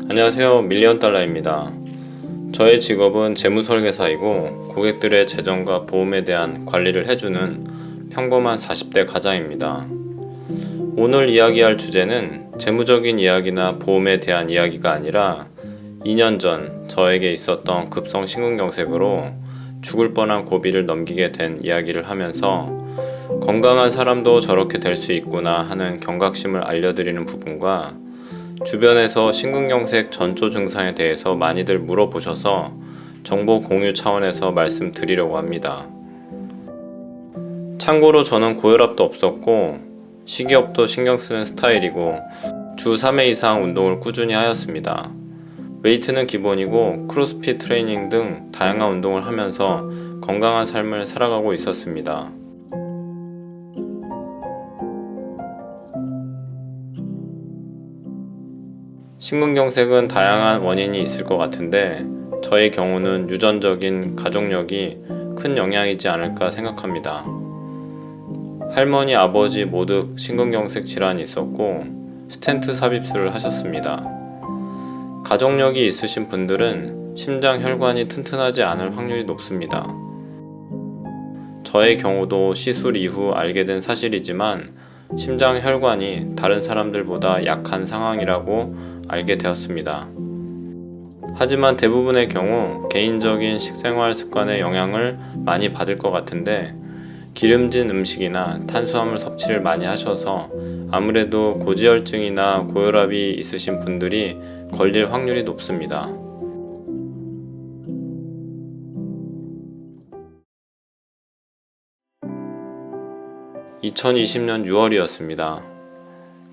안녕하세요. 밀리언달러입니다. 저의 직업은 재무설계사이고 고객들의 재정과 보험에 대한 관리를 해주는 평범한 40대 가장입니다. 오늘 이야기할 주제는 재무적인 이야기나 보험에 대한 이야기가 아니라 2년 전 저에게 있었던 급성 심근경색으로 죽을 뻔한 고비를 넘기게 된 이야기를 하면서 건강한 사람도 저렇게 될 수 있구나 하는 경각심을 알려드리는 부분과 주변에서 심근경색 전조 증상에 대해서 많이들 물어보셔서 정보 공유 차원에서 말씀드리려고 합니다. 참고로 저는 고혈압도 없었고 식이요법도 신경 쓰는 스타일이고 주 3회 이상 운동을 꾸준히 하였습니다. 웨이트는 기본이고 크로스핏 트레이닝 등 다양한 운동을 하면서 건강한 삶을 살아가고 있었습니다. 심근경색은 다양한 원인이 있을 것 같은데 저의 경우는 유전적인 가족력이 큰 영향이지 않을까 생각합니다. 할머니, 아버지 모두 심근경색 질환이 있었고 스텐트 삽입술을 하셨습니다. 가족력이 있으신 분들은 심장 혈관이 튼튼하지 않을 확률이 높습니다. 저의 경우도 시술 이후 알게 된 사실이지만 심장 혈관이 다른 사람들보다 약한 상황이라고 알게 되었습니다. 하지만 대부분의 경우 개인적인 식생활 습관의 영향을 많이 받을 것 같은데 기름진 음식이나 탄수화물 섭취를 많이 하셔서 아무래도 고지혈증이나 고혈압이 있으신 분들이 걸릴 확률이 높습니다. (2020년 6월이었습니다)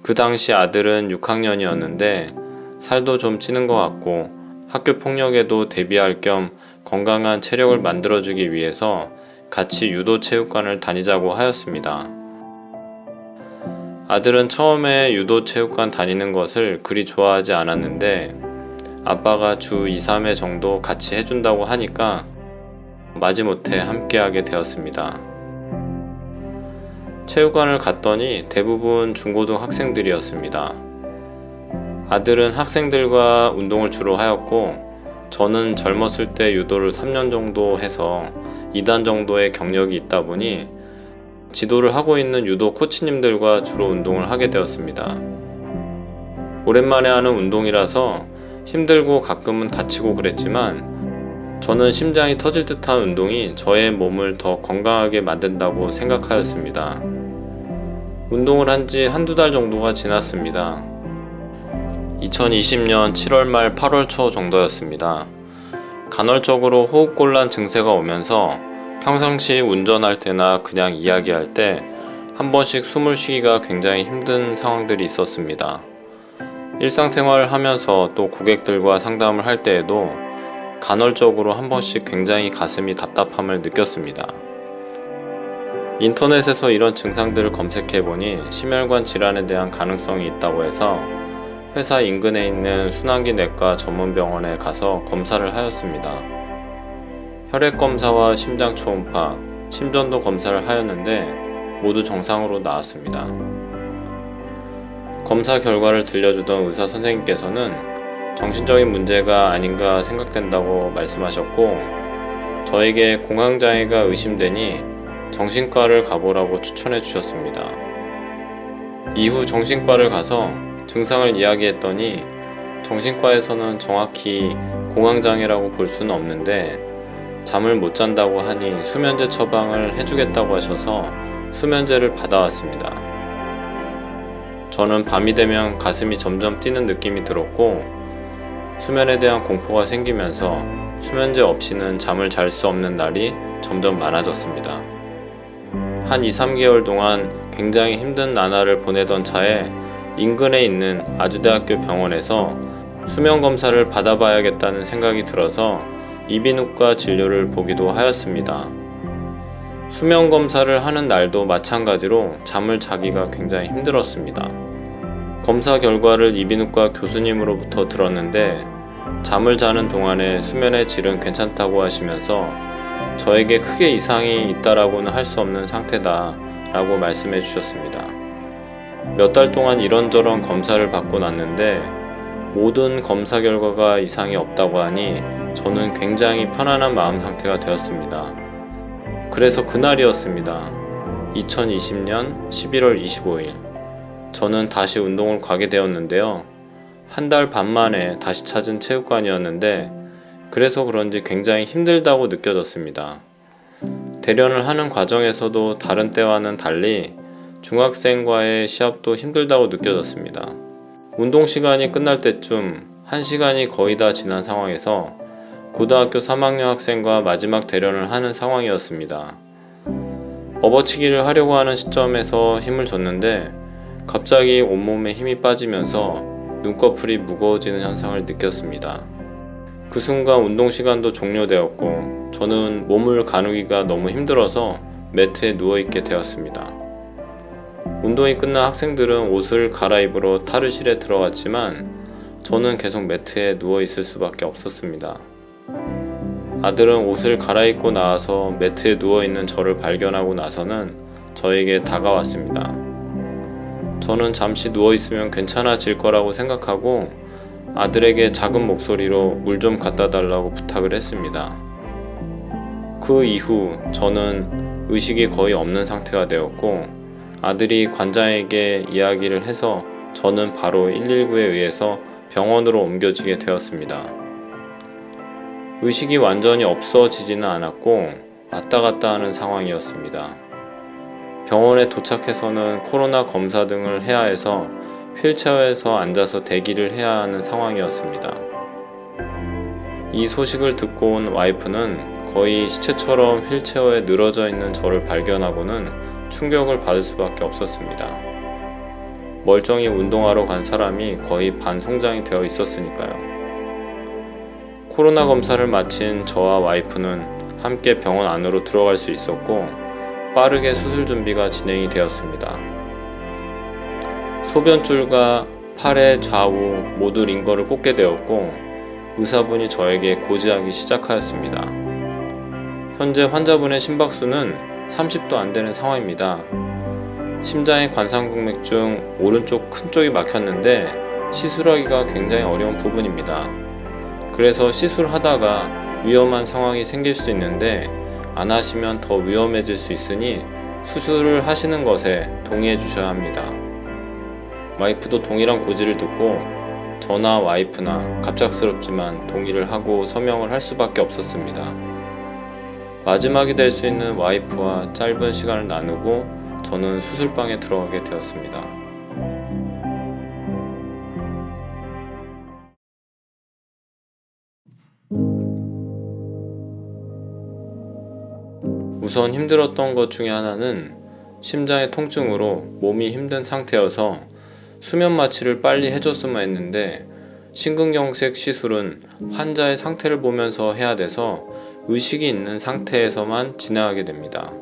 그 당시 아들은 6학년이었는데 살도 좀 찌는 것 같고 학교 폭력에도 대비할 겸 건강한 체력을 만들어주기 위해서 같이 유도 체육관을 다니자고 하였습니다. 아들은 처음에 유도 체육관 다니는 것을 그리 좋아하지 않았는데 아빠가 주 2, 3회 정도 같이 해준다고 하니까 마지못해 함께하게 되었습니다. 체육관을 갔더니 대부분 중고등 학생들이었습니다. 아들은 학생들과 운동을 주로 하였고 저는 젊었을 때 유도를 3년 정도 해서 2단 정도의 경력이 있다 보니 지도를 하고 있는 유도 코치님들과 주로 운동을 하게 되었습니다. 오랜만에 하는 운동이라서 힘들고 가끔은 다치고 그랬지만 저는 심장이 터질 듯한 운동이 저의 몸을 더 건강하게 만든다고 생각하였습니다. 운동을 한 지 한두 달 정도가 지났습니다. 2020년 7월 말 8월 초 정도였습니다. 간헐적으로 호흡곤란 증세가 오면서 평상시 운전할 때나 그냥 이야기할 때 한 번씩 숨을 쉬기가 굉장히 힘든 상황들이 있었습니다. 일상생활을 하면서 또 고객들과 상담을 할 때에도 간헐적으로 한 번씩 굉장히 가슴이 답답함을 느꼈습니다. 인터넷에서 이런 증상들을 검색해보니 심혈관 질환에 대한 가능성이 있다고 해서 회사 인근에 있는 순환기 내과 전문병원에 가서 검사를 하였습니다. 혈액검사와 심장 초음파, 심전도 검사를 하였는데 모두 정상으로 나왔습니다. 검사 결과를 들려주던 의사 선생님께서는 정신적인 문제가 아닌가 생각된다고 말씀하셨고 저에게 공황장애가 의심되니 정신과를 가보라고 추천해 주셨습니다. 이후 정신과를 가서 증상을 이야기했더니 정신과에서는 정확히 공황장애라고 볼 수는 없는데 잠을 못 잔다고 하니 수면제 처방을 해주겠다고 하셔서 수면제를 받아왔습니다. 저는 밤이 되면 가슴이 점점 뛰는 느낌이 들었고 수면에 대한 공포가 생기면서 수면제 없이는 잠을 잘 수 없는 날이 점점 많아졌습니다. 한 2, 3개월 동안 굉장히 힘든 나날을 보내던 차에 인근에 있는 아주대학교 병원에서 수면검사를 받아봐야겠다는 생각이 들어서 이비인후과 진료를 보기도 하였습니다. 수면검사를 하는 날도 마찬가지로 잠을 자기가 굉장히 힘들었습니다. 검사 결과를 이비인후과 교수님으로부터 들었는데 잠을 자는 동안에 수면의 질은 괜찮다고 하시면서 저에게 크게 이상이 있다라고는 할 수 없는 상태다 라고 말씀해 주셨습니다. 몇 달 동안 이런저런 검사를 받고 났는데 모든 검사 결과가 이상이 없다고 하니 저는 굉장히 편안한 마음 상태가 되었습니다. 그래서 그날이었습니다. 2020년 11월 25일. 저는 다시 운동을 가게 되었는데요. 한 달 반 만에 다시 찾은 체육관이었는데 그래서 그런지 굉장히 힘들다고 느껴졌습니다. 대련을 하는 과정에서도 다른 때와는 달리 중학생과의 시합도 힘들다고 느껴졌습니다. 운동 시간이 끝날 때쯤 1시간이 거의 다 지난 상황에서 고등학교 3학년 학생과 마지막 대련을 하는 상황이었습니다. 업어치기를 하려고 하는 시점에서 힘을 줬는데 갑자기 온몸에 힘이 빠지면서 눈꺼풀이 무거워지는 현상을 느꼈습니다. 그 순간 운동 시간도 종료되었고 저는 몸을 가누기가 너무 힘들어서 매트에 누워있게 되었습니다. 운동이 끝난 학생들은 옷을 갈아입으러 탈의실에 들어갔지만 저는 계속 매트에 누워있을 수밖에 없었습니다. 아들은 옷을 갈아입고 나와서 매트에 누워있는 저를 발견하고 나서는 저에게 다가왔습니다. 저는 잠시 누워있으면 괜찮아질 거라고 생각하고 아들에게 작은 목소리로 물 좀 갖다 달라고 부탁을 했습니다. 그 이후 저는 의식이 거의 없는 상태가 되었고 아들이 관장에게 이야기를 해서 저는 바로 119에 의해서 병원으로 옮겨지게 되었습니다. 의식이 완전히 없어지지는 않았고 왔다 갔다 하는 상황이었습니다. 병원에 도착해서는 코로나 검사 등을 해야 해서 휠체어에서 앉아서 대기를 해야 하는 상황이었습니다. 이 소식을 듣고 온 와이프는 거의 시체처럼 휠체어에 늘어져 있는 저를 발견하고는 충격을 받을 수밖에 없었습니다. 멀쩡히 운동하러 간 사람이 거의 반송장이 되어 있었으니까요. 코로나 검사를 마친 저와 와이프는 함께 병원 안으로 들어갈 수 있었고 빠르게 수술 준비가 진행이 되었습니다. 소변줄과 팔의 좌우 모두 링거를 꽂게 되었고 의사분이 저에게 고지하기 시작하였습니다. 현재 환자분의 심박수는 30도 안 되는 상황입니다. 심장의 관상동맥 중 오른쪽 큰 쪽이 막혔는데 시술하기가 굉장히 어려운 부분입니다. 그래서 시술하다가 위험한 상황이 생길 수 있는데 안 하시면 더 위험해질 수 있으니 수술을 하시는 것에 동의해 주셔야 합니다. 와이프도 동일한 고지를 듣고 저나 와이프나 갑작스럽지만 동의를 하고 서명을 할 수밖에 없었습니다. 마지막이 될 수 있는 와이프와 짧은 시간을 나누고 저는 수술방에 들어가게 되었습니다. 우선 힘들었던 것 중에 하나는 심장의 통증으로 몸이 힘든 상태여서 수면 마취를 빨리 해줬으면 했는데 심근경색 시술은 환자의 상태를 보면서 해야 돼서 의식이 있는 상태에서만 진행하게 됩니다.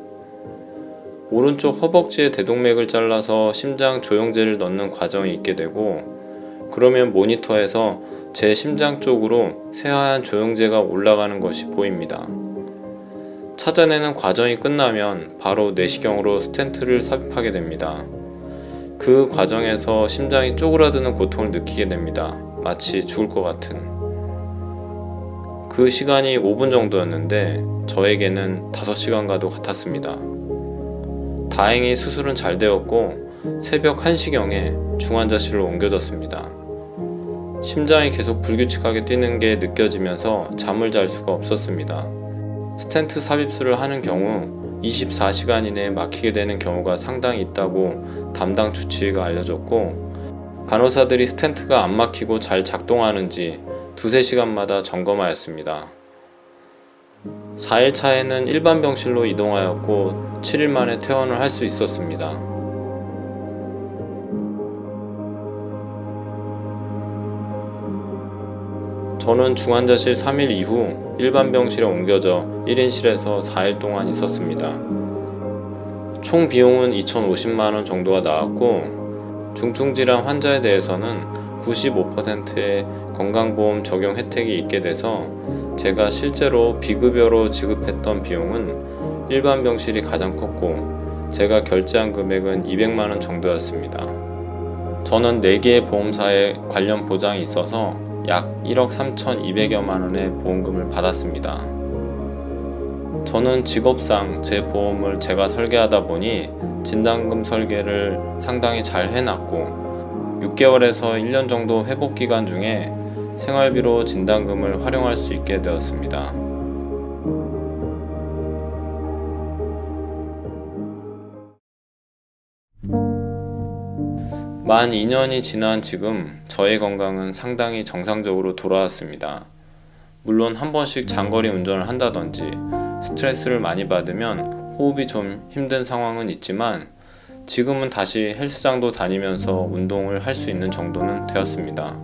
오른쪽 허벅지에 대동맥을 잘라서 심장 조영제를 넣는 과정이 있게 되고 그러면 모니터에서 제 심장 쪽으로 새하얀 조영제가 올라가는 것이 보입니다. 찾아내는 과정이 끝나면 바로 내시경으로 스텐트를 삽입하게 됩니다. 그 과정에서 심장이 쪼그라드는 고통을 느끼게 됩니다. 마치 죽을 것 같은. 그 시간이 5분 정도였는데 저에게는 5시간과도 같았습니다. 다행히 수술은 잘 되었고 새벽 1시경에 중환자실로 옮겨졌습니다. 심장이 계속 불규칙하게 뛰는 게 느껴지면서 잠을 잘 수가 없었습니다. 스텐트 삽입술을 하는 경우 24시간 이내에 막히게 되는 경우가 상당히 있다고 담당 주치의가 알려줬고 간호사들이 스텐트가 안 막히고 잘 작동하는지 2-3시간마다 점검하였습니다. 4일 차에는 일반 병실로 이동하였고 7일 만에 퇴원을 할 수 있었습니다. 저는 중환자실 3일 이후 일반 병실에 옮겨져 1인실에서 4일 동안 있었습니다. 총 비용은 2,050만원 정도가 나왔고 중증질환 환자에 대해서는 95%의 건강보험 적용 혜택이 있게 돼서 제가 실제로 비급여로 지급했던 비용은 일반 병실이 가장 컸고 제가 결제한 금액은 200만원 정도였습니다. 저는 4개의 보험사에 관련 보장이 있어서 약 1억 3,200여만 원의 보험금을 받았습니다. 저는 직업상 제 보험을 제가 설계하다 보니 진단금 설계를 상당히 잘 해놨고 6개월에서 1년 정도 회복 기간 중에 생활비로 진단금을 활용할 수 있게 되었습니다. 만 2년이 지난 지금 저의 건강은 상당히 정상적으로 돌아왔습니다. 물론 한 번씩 장거리 운전을 한다든지 스트레스를 많이 받으면 호흡이 좀 힘든 상황은 있지만 지금은 다시 헬스장도 다니면서 운동을 할 수 있는 정도는 되었습니다.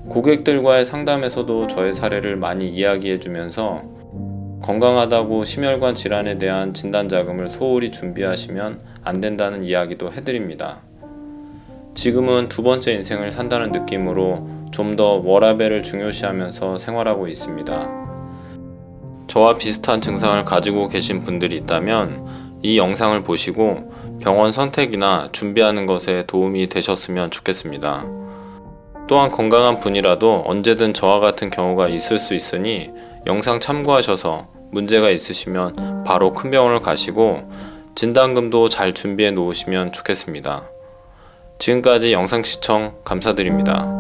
고객들과의 상담에서도 저의 사례를 많이 이야기해 주면서 건강하다고 심혈관 질환에 대한 진단 자금을 소홀히 준비하시면 안 된다는 이야기도 해드립니다. 지금은 두 번째 인생을 산다는 느낌으로 좀 더 워라밸을 중요시하면서 생활하고 있습니다. 저와 비슷한 증상을 가지고 계신 분들이 있다면 이 영상을 보시고 병원 선택이나 준비하는 것에 도움이 되셨으면 좋겠습니다. 또한 건강한 분이라도 언제든 저와 같은 경우가 있을 수 있으니 영상 참고하셔서 문제가 있으시면 바로 큰 병원을 가시고 진단금도 잘 준비해 놓으시면 좋겠습니다. 지금까지 영상 시청 감사드립니다.